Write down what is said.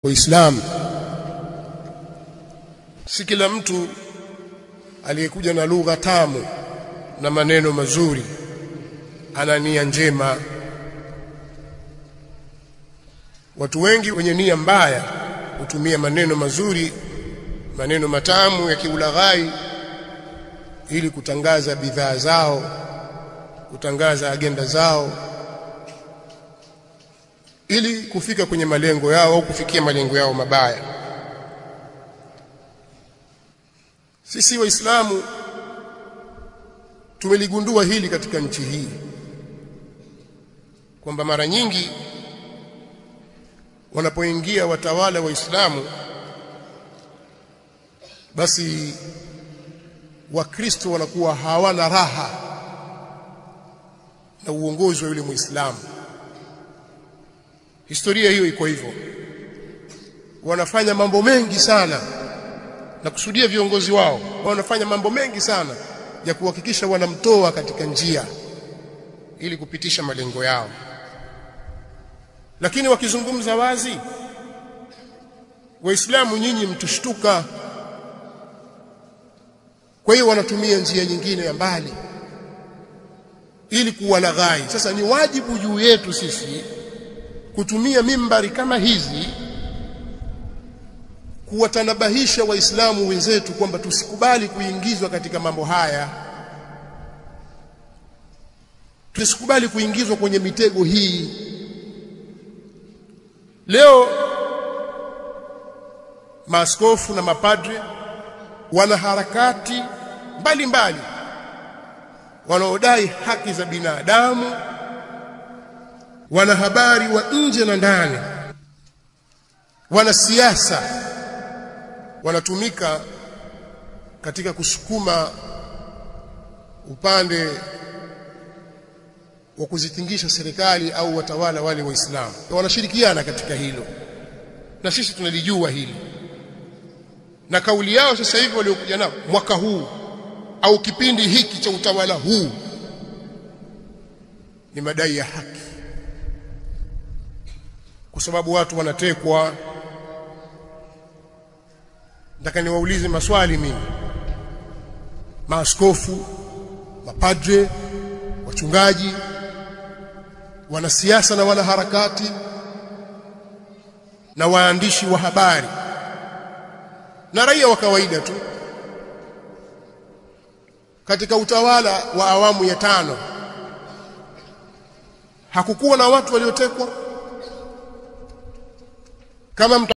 Uislamu. Si kila mtu aliyekuja na lugha tamu na maneno mazuri ana nia njema. Watu wengi wenye nia mbaya hutumia maneno mazuri, maneno matamu ya kiulaghai ili kutangaza bidhaa zao, kutangaza agenda zao, ili kufika kwenye malengo yao au kufikia malengo yao mabaya. Sisi Waislamu tumeligundua hili katika nchi hii, kwamba mara nyingi wanapoingia watawala Waislamu, basi Wakristo wanakuwa hawana raha na uongozi wa yule Muislamu. Historia hiyo iko hivyo. Wanafanya mambo mengi sana, na kusudia viongozi wao wanafanya mambo mengi sana ya kuhakikisha wanamtoa katika njia ili kupitisha malengo yao. Lakini wakizungumza wazi, Waislamu nyinyi mtushtuka. Kwa hiyo wanatumia njia nyingine ya mbali ili kuwalaghai. Sasa ni wajibu juu yetu sisi kutumia mimbari kama hizi kuwatanabahisha Waislamu wenzetu kwamba tusikubali kuingizwa katika mambo haya. Tusikubali kuingizwa kwenye mitego hii. Leo maaskofu na mapadre, wanaharakati mbalimbali wanaodai haki za binadamu, wanahabari wa nje na ndani, wanasiasa, wanatumika katika kusukuma upande wa kuzitingisha serikali au watawala wale Waislamu. Wanashirikiana katika hilo, na sisi tunalijua hili. Na kauli yao sasa hivi waliokuja nao mwaka huu au kipindi hiki cha utawala huu ni madai ya haki, kwa sababu watu wanatekwa. Nataka niwaulize maswali mimi, maaskofu, mapadre, wachungaji, wanasiasa na wanaharakati na waandishi wa habari na raia wa kawaida tu, katika utawala wa awamu ya 5 hakukuwa na watu waliotekwa? Kama